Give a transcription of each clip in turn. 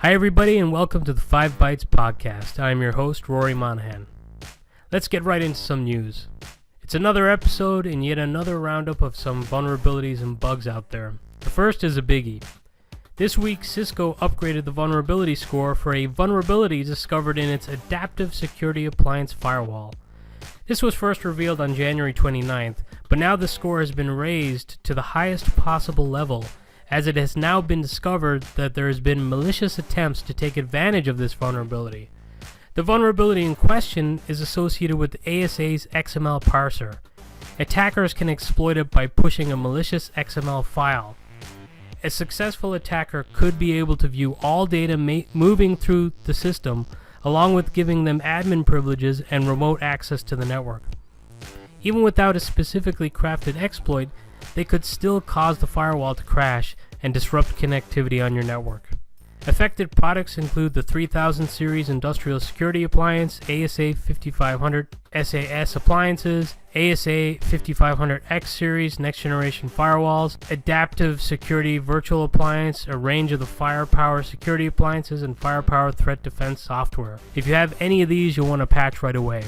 Hi everybody and welcome to the 5 Bytes podcast. I'm your host, Rory Monahan. Let's get right into some news. It's another episode and yet another roundup of some vulnerabilities and bugs out there. The first is a biggie. This week, Cisco upgraded the vulnerability score for a vulnerability discovered in its adaptive security appliance firewall. This was first revealed on January 29th, but now the score has been raised to the highest possible level, as it has now been discovered that there has been malicious attempts to take advantage of this vulnerability. The vulnerability in question is associated with ASA's XML parser. Attackers can exploit it by pushing a malicious XML file. A successful attacker could be able to view all data moving through the system, along with giving them admin privileges and remote access to the network. Even without a specifically crafted exploit, they could still cause the firewall to crash and disrupt connectivity on your network. Affected products include the 3000 series industrial security appliance, ASA 5500 SAS appliances, ASA 5500X series next generation firewalls, adaptive security virtual appliance, a range of the Firepower security appliances, and Firepower threat defense software. If you have any of these, you'll want to patch right away.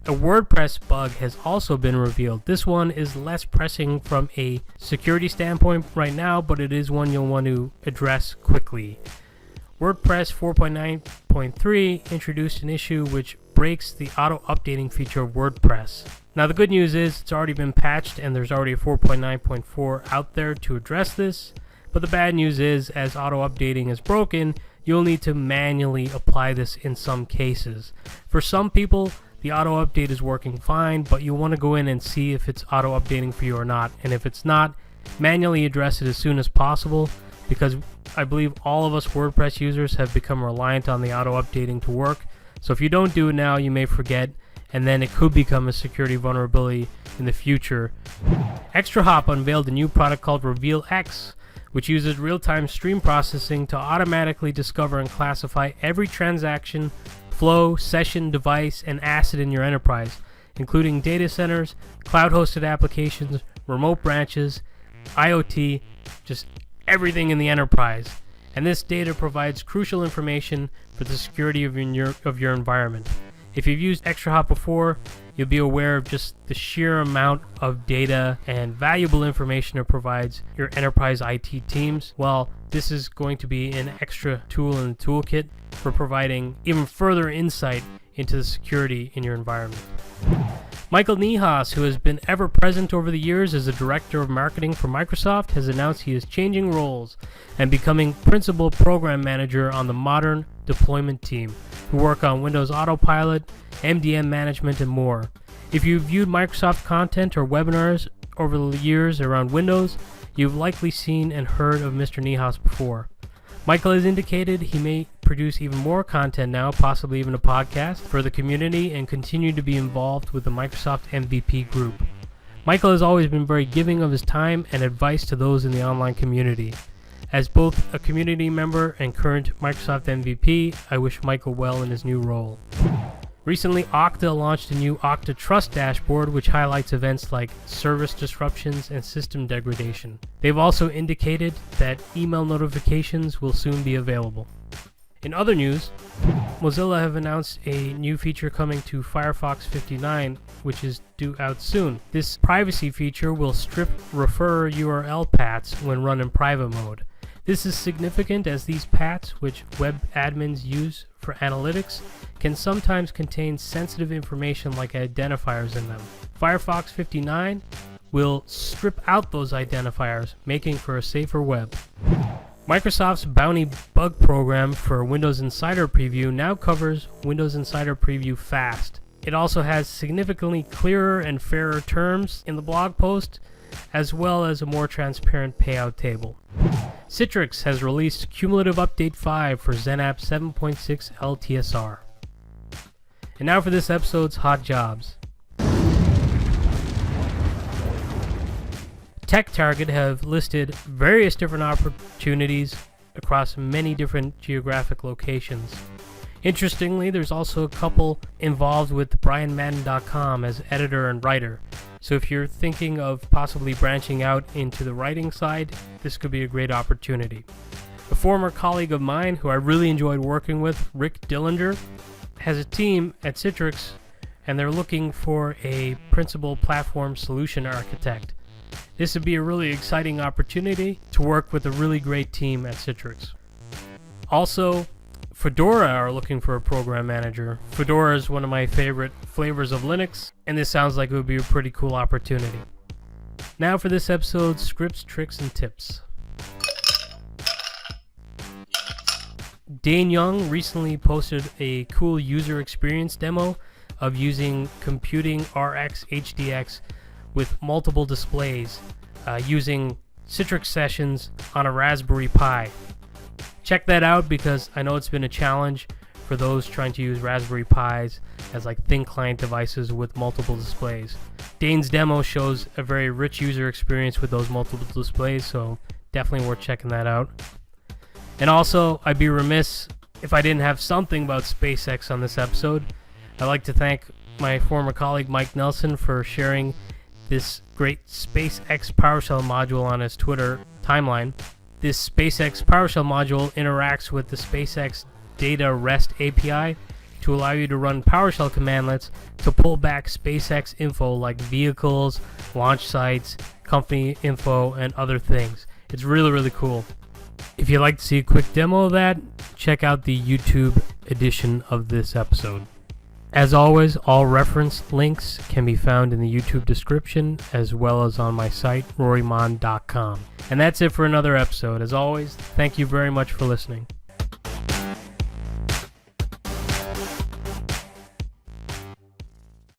A Wordpress bug has also been revealed. This one is less pressing from a security standpoint right now, but it is one you'll want to address quickly. WordPress 4.9.3 introduced an issue which breaks the auto-updating feature of WordPress. Now the good news is it's already been patched and there's already a 4.9.4 out there to address this, but the bad news is as auto-updating is broken, you'll need to manually apply this in some cases. For some people, the auto update is working fine, but you want to go in and see if it's auto updating for you or not. And if it's not, manually address it as soon as possible, because I believe all of us WordPress users have become reliant on the auto updating to work. So if you don't do it now, you may forget, and then it could become a security vulnerability in the future. ExtraHop unveiled a new product called Reveal X, which uses real-time stream processing to automatically discover and classify every transaction, flow, session, device, and asset in your enterprise, including data centers, cloud-hosted applications, remote branches, IoT, just everything in the enterprise. And this data provides crucial information for the security of your environment. If you've used ExtraHop before, you'll be aware of just the sheer amount of data and valuable information it provides your enterprise IT teams. Well, this is going to be an extra tool in the toolkit for providing even further insight into the security in your environment. Michael Niehaus, who has been ever present over the years as the Director of Marketing for Microsoft, has announced he is changing roles and becoming Principal Program Manager on the modern deployment team, who work on Windows Autopilot, MDM management, and more. If you've viewed Microsoft content or webinars over the years around Windows, you've likely seen and heard of Mr. Niehaus before. Michael has indicated he may produce even more content now, possibly even a podcast, for the community and continue to be involved with the Microsoft MVP group. Michael has always been very giving of his time and advice to those in the online community. As both a community member and current Microsoft MVP, I wish Michael well in his new role. Recently, Okta launched a new Okta Trust dashboard which highlights events like service disruptions and system degradation. They've also indicated that email notifications will soon be available. In other news, Mozilla have announced a new feature coming to Firefox 59, which is due out soon. This privacy feature will strip refer URL paths when run in private mode. This is significant as these paths, which web admins use for analytics, can sometimes contain sensitive information like identifiers in them. Firefox 59 will strip out those identifiers, making for a safer web. Microsoft's Bounty Bug program for Windows Insider Preview now covers Windows Insider Preview fast. It also has significantly clearer and fairer terms in the blog post, as well as a more transparent payout table. Citrix has released Cumulative Update 5 for XenApp 7.6 LTSR. And now for this episode's Hot Jobs. TechTarget have listed various different opportunities across many different geographic locations. Interestingly, there's also a couple involved with BrianMadden.com as editor and writer. So if you're thinking of possibly branching out into the writing side, this could be a great opportunity. A former colleague of mine who I really enjoyed working with, Rick Dillinger, has a team at Citrix, and they're looking for a principal platform solution architect. This would be a really exciting opportunity to work with a really great team at Citrix. Also, Fedora are looking for a program manager. Fedora is one of my favorite flavors of Linux, and this sounds like it would be a pretty cool opportunity. Now for this episode's scripts, tricks, and tips. Dane Young recently posted a cool user experience demo of using Computing RX HDX with multiple displays using Citrix sessions on a Raspberry Pi. Check that out because I know it's been a challenge for those trying to use Raspberry Pis as like thin client devices with multiple displays. Dane's demo shows a very rich user experience with those multiple displays, so definitely worth checking that out. And also, I'd be remiss if I didn't have something about SpaceX on this episode. I'd like to thank my former colleague Mike Nelson for sharing this great SpaceX PowerShell module on his Twitter timeline. This SpaceX PowerShell module interacts with the SpaceX Data REST API to allow you to run PowerShell commandlets to pull back SpaceX info like vehicles, launch sites, company info, and other things. It's really, really cool. If you'd like to see a quick demo of that, check out the YouTube edition of this episode. As always, all reference links can be found in the YouTube description as well as on my site, rorymon.com. And that's it for another episode. As always, thank you very much for listening.